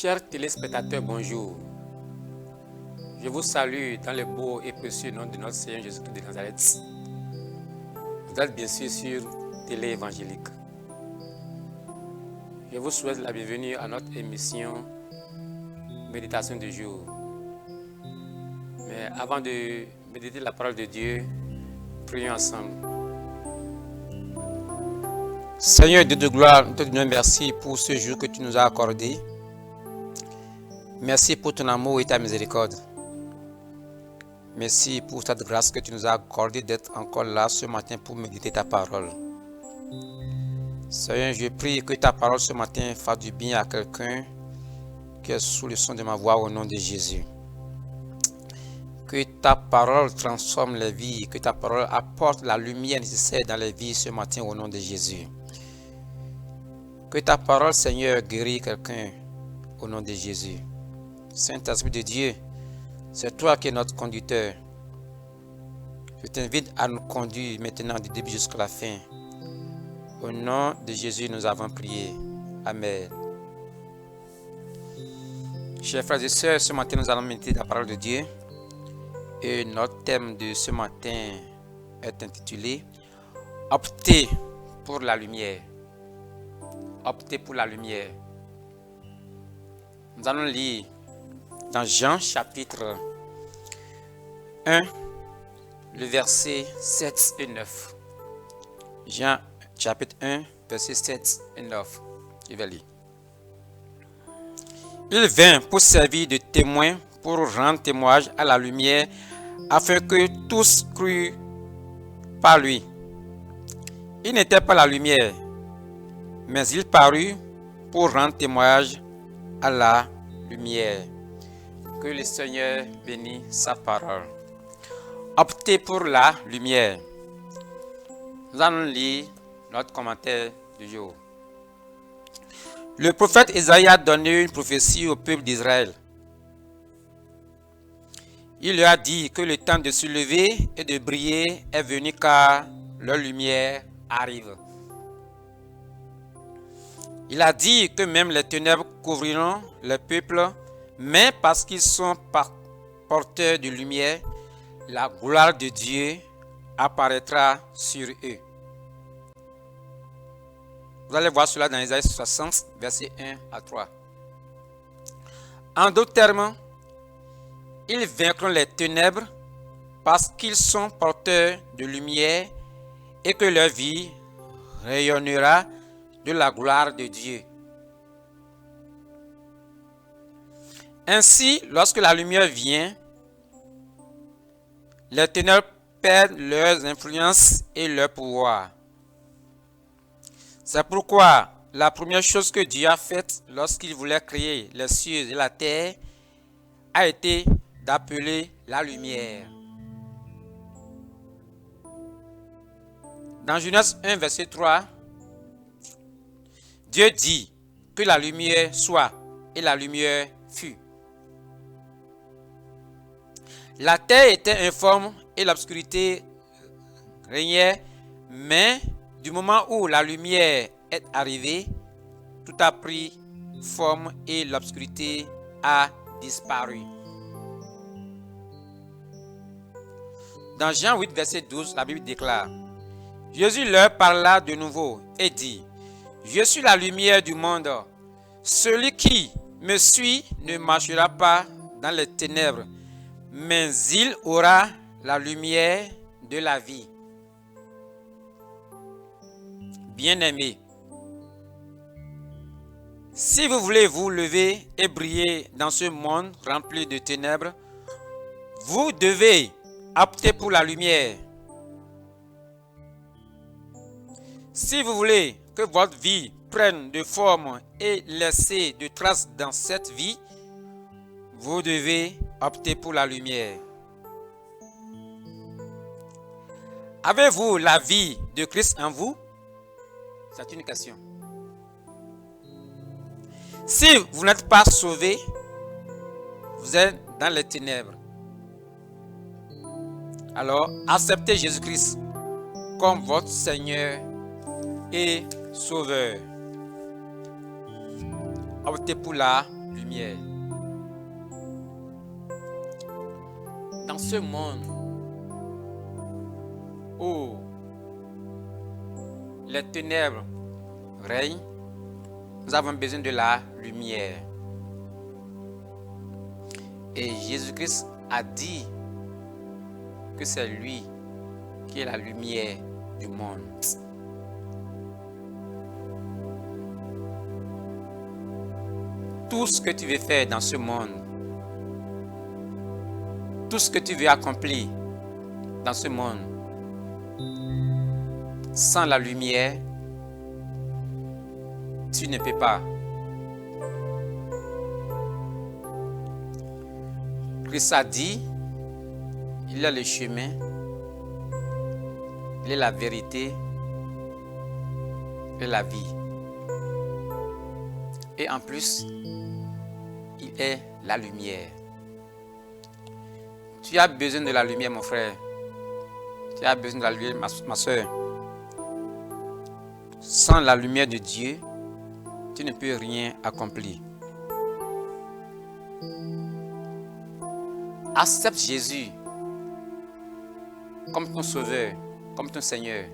Chers téléspectateurs, bonjour. Je vous salue dans le beau et précieux nom de notre Seigneur Jésus-Christ de Nazareth. Vous êtes bien sûr sur Télé Évangélique. Je vous souhaite la bienvenue à notre émission Méditation du jour. Mais avant de méditer la parole de Dieu, prions ensemble. Seigneur Dieu de gloire, nous te disons merci pour ce jour que tu nous as accordé. Merci pour ton amour et ta miséricorde. Merci pour cette grâce que tu nous as accordée d'être encore là ce matin pour méditer ta parole. Seigneur, je prie que ta parole ce matin fasse du bien à quelqu'un qui est sous le son de ma voix au nom de Jésus. Que ta parole transforme les vies, que ta parole apporte la lumière nécessaire dans les vies ce matin au nom de Jésus. Que ta parole, Seigneur, guérit quelqu'un au nom de Jésus. Saint-Esprit de Dieu, c'est toi qui es notre conducteur. Je t'invite à nous conduire maintenant du début jusqu'à la fin. Au nom de Jésus, nous avons prié. Amen. Chers frères et sœurs, ce matin, nous allons méditer la parole de Dieu. Et notre thème de ce matin est intitulé « Optez pour la lumière ». Optez pour la lumière. Nous allons lire dans Jean chapitre 1, le verset 7 et 9. Jean chapitre 1, verset 7 et 9. Je vais lire. Il vint pour servir de témoin, pour rendre témoignage à la lumière, afin que tous cruent par lui. Il n'était pas la lumière, mais il parut pour rendre témoignage à la lumière. Que le Seigneur bénisse sa parole. Optez pour la lumière. Nous allons lire notre commentaire du jour. Le prophète Isaïe a donné une prophétie au peuple d'Israël. Il leur a dit que le temps de se lever et de briller est venu car leur lumière arrive. Il a dit que même les ténèbres couvriront le peuple, mais parce qu'ils sont porteurs de lumière, la gloire de Dieu apparaîtra sur eux. Vous allez voir cela dans Isaïe 60, versets 1 à 3. En d'autres termes, ils vaincront les ténèbres parce qu'ils sont porteurs de lumière et que leur vie rayonnera de la gloire de Dieu. Ainsi, lorsque la lumière vient, les ténèbres perdent leurs influences et leur pouvoir. C'est pourquoi la première chose que Dieu a faite lorsqu'il voulait créer les cieux et la terre a été d'appeler la lumière. Dans Genèse 1, verset 3, Dieu dit que la lumière soit et la lumière fut. La terre était informe et l'obscurité régnait, mais du moment où la lumière est arrivée, tout a pris forme et l'obscurité a disparu. Dans Jean 8, verset 12, la Bible déclare: Jésus leur parla de nouveau et dit: Je suis la lumière du monde. Celui qui me suit ne marchera pas dans les ténèbres, mais il aura la lumière de la vie. Bien-aimés, si vous voulez vous lever et briller dans ce monde rempli de ténèbres, vous devez opter pour la lumière. Si vous voulez que votre vie prenne de forme et laisser de traces dans cette vie, vous devez opter pour la lumière. Avez-vous la vie de Christ en vous? C'est une question. Si vous n'êtes pas sauvé, vous êtes dans les ténèbres. Alors, acceptez Jésus-Christ comme votre Seigneur et Sauveur. Optez pour la lumière. Dans ce monde où les ténèbres règnent, nous avons besoin de la lumière. Et Jésus-Christ a dit que c'est lui qui est la lumière du monde. Tout ce que tu veux faire dans ce monde, tout ce que tu veux accomplir dans ce monde, sans la lumière, tu ne peux pas. Christ a dit, il est le chemin, il est la vérité et la vie. Et en plus, il est la lumière. Tu as besoin de la lumière, mon frère. Tu as besoin de la lumière, ma soeur. Sans la lumière de Dieu, tu ne peux rien accomplir. Accepte Jésus comme ton sauveur, comme ton Seigneur.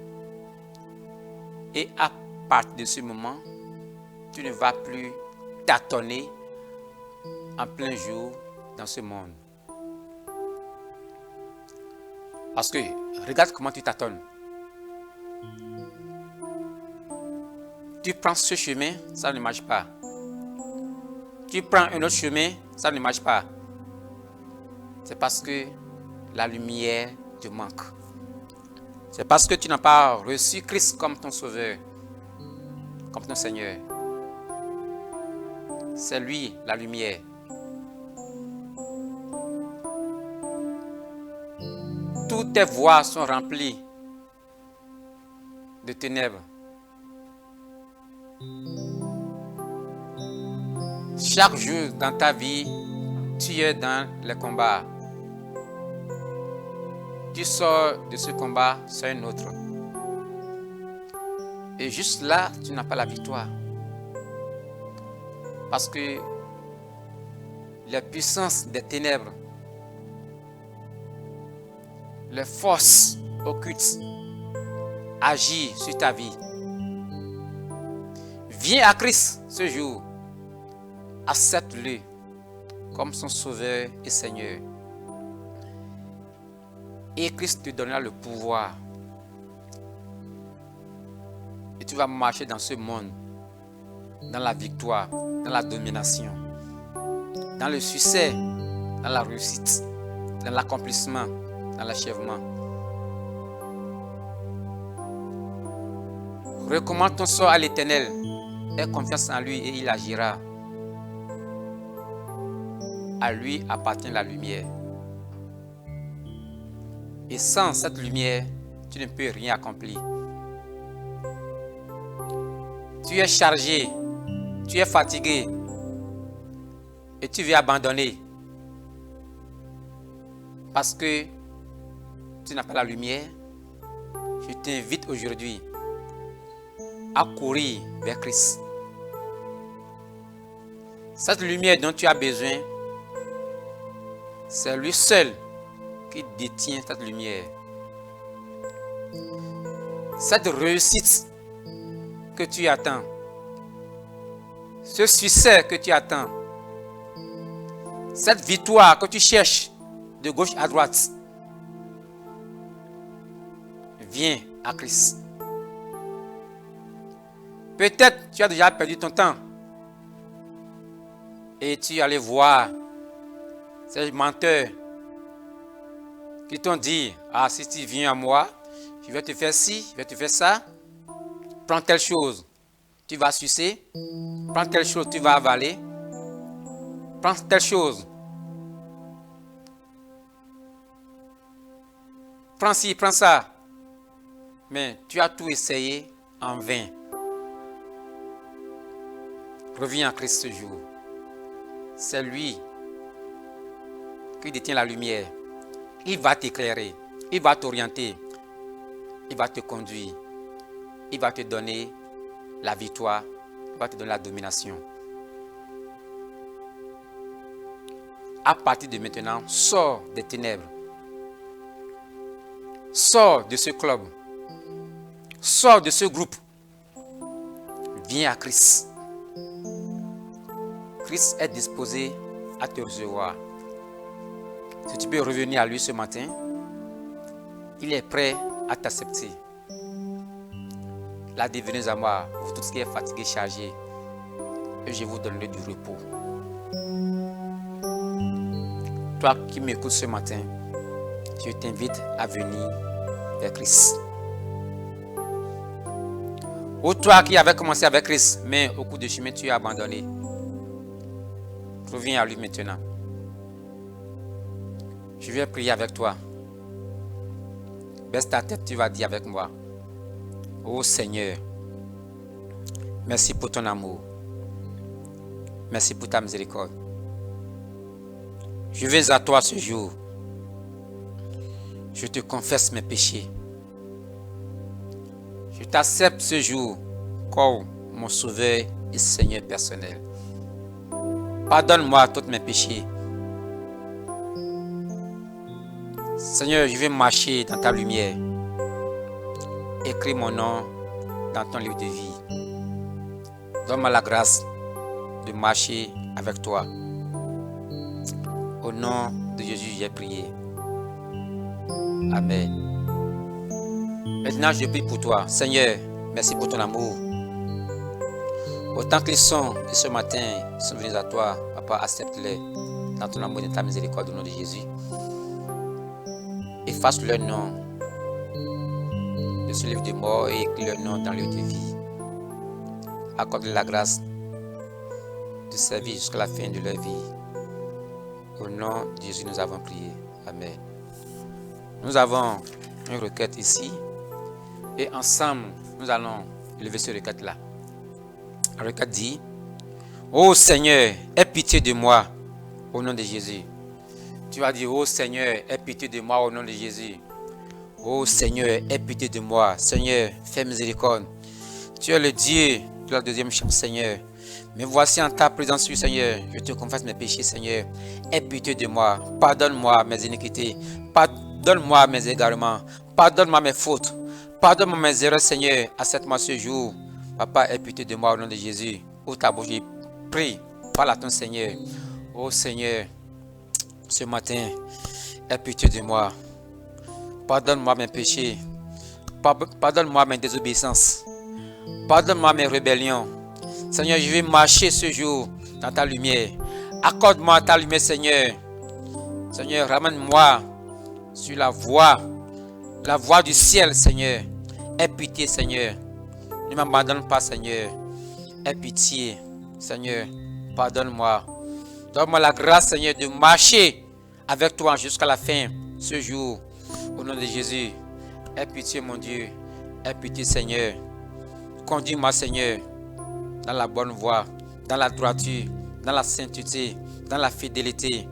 Et à partir de ce moment, tu ne vas plus tâtonner en plein jour dans ce monde. Parce que, regarde comment tu tâtonnes. Tu prends ce chemin, ça ne marche pas. Tu prends un autre chemin, ça ne marche pas. C'est parce que la lumière te manque. C'est parce que tu n'as pas reçu Christ comme ton sauveur, comme ton Seigneur. C'est lui, la lumière. Toutes tes voies sont remplies de ténèbres. Chaque jour dans ta vie, tu es dans les combats. Tu sors de ce combat sur un autre. Et juste là, tu n'as pas la victoire. Parce que les puissances des ténèbres, les forces occultes agissent sur ta vie. Viens à Christ ce jour. Accepte-le comme son sauveur et Seigneur. Et Christ te donnera le pouvoir. Et tu vas marcher dans ce monde, dans la victoire, dans la domination, dans le succès, dans la réussite, dans l'accomplissement, dans l'achèvement. Recommande ton sort à l'Éternel. Aie confiance en lui et il agira. À lui appartient la lumière. Et sans cette lumière, tu ne peux rien accomplir. Tu es chargé, tu es fatigué et tu veux abandonner parce que tu n'as pas la lumière. Je t'invite aujourd'hui à courir vers Christ. Cette lumière dont tu as besoin, c'est lui seul qui détient cette lumière. Cette réussite que tu attends, ce succès que tu attends, cette victoire que tu cherches de gauche à droite, viens à Christ. Peut-être tu as déjà perdu ton temps et tu allais voir ces menteurs qui t'ont dit, ah, si tu viens à moi, je vais te faire ci, je vais te faire ça. Prends telle chose, tu vas sucer. Prends telle chose, tu vas avaler. Prends telle chose. Prends ci, prends ça. Mais tu as tout essayé en vain. Reviens à Christ ce jour. C'est lui qui détient la lumière. Il va t'éclairer, il va t'orienter, il va te conduire, il va te donner la victoire, il va te donner la domination. à partir de maintenant, sors des ténèbres. Sors de ce club. Sors de ce groupe. Viens à Christ. Christ est disposé à te recevoir. Si tu peux revenir à lui ce matin, il est prêt à t'accepter. Là, devenez à moi pour tout ce qui est fatigué, chargé, et je vous donnerai du repos. Toi qui m'écoutes ce matin, je t'invite à venir vers Christ. Ou toi qui avais commencé avec Christ, mais au cours du chemin, tu as abandonné. Reviens à lui maintenant. Je vais prier avec toi. Baisse ta tête, tu vas dire avec moi. Oh Seigneur, merci pour ton amour. Merci pour ta miséricorde. Je viens à toi ce jour. Je te confesse mes péchés. Je t'accepte ce jour comme mon sauveur et Seigneur personnel. Pardonne-moi tous mes péchés. Seigneur, je vais marcher dans ta lumière. Écris mon nom dans ton livre de vie. Donne-moi la grâce de marcher avec toi. Au nom de Jésus, j'ai prié. Amen. Maintenant, je prie pour toi. Seigneur, merci pour ton amour. Autant qu'ils sont de ce matin, sont venus à toi, Papa, accepte-les dans ton amour et dans ta miséricorde au nom de Jésus. Efface leur nom de ce livre de mort et écris leur nom dans le livre de vie. Accorde la grâce de servir jusqu'à la fin de leur vie. Au nom de Jésus, nous avons prié. Amen. Nous avons une requête ici. Et ensemble, nous allons lever cette requête-là. La requête dit: ô Seigneur, aie pitié de moi au nom de Jésus. Tu vas dire: ô Seigneur, aie pitié de moi au nom de Jésus. Ô Seigneur, aie pitié de moi. Seigneur, fais miséricorde. Tu es le Dieu de la deuxième chance, Seigneur. Mais voici en ta présence, Seigneur. Je te confesse mes péchés, Seigneur. Aie pitié de moi. Pardonne-moi mes iniquités. Pardonne-moi mes égarements. Pardonne-moi mes fautes. Pardonne-moi mes erreurs, Seigneur. Accepte-moi ce jour. Papa, aie pitié de moi au nom de Jésus. Ouvre ta bouche et prie. Parle à ton Seigneur. Ô Seigneur, ce matin, aie pitié de moi. Pardonne-moi mes péchés. Pardonne-moi mes désobéissances. Pardonne-moi mes rébellions. Seigneur, je vais marcher ce jour dans ta lumière. Accorde-moi ta lumière, Seigneur. Seigneur, ramène-moi sur la voie du ciel, Seigneur. Aie pitié, Seigneur. Ne m'abandonne pas, Seigneur. Aie pitié, Seigneur. Pardonne-moi. Donne-moi la grâce, Seigneur, de marcher avec toi jusqu'à la fin ce jour. Au nom de Jésus. Aie pitié, mon Dieu. Aie pitié, Seigneur. Conduis-moi, Seigneur, dans la bonne voie, dans la droiture, dans la sainteté, dans la fidélité,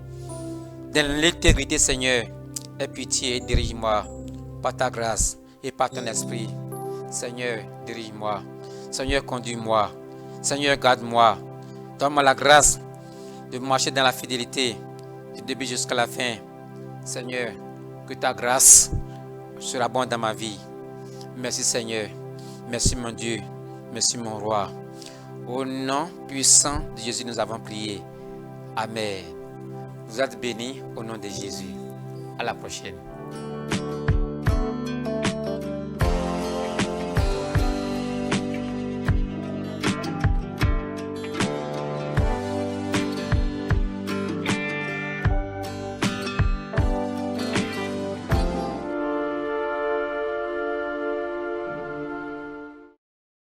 dans l'intégrité, Seigneur. Aie pitié et dirige-moi par ta grâce et par ton esprit. Seigneur, dirige-moi. Seigneur, conduis-moi. Seigneur, garde-moi. Donne-moi la grâce de marcher dans la fidélité du début jusqu'à la fin. Seigneur, que ta grâce sera bonne dans ma vie. Merci, Seigneur. Merci, mon Dieu. Merci, mon roi. Au nom puissant de Jésus, nous avons prié. Amen. Vous êtes bénis au nom de Jésus. À la prochaine.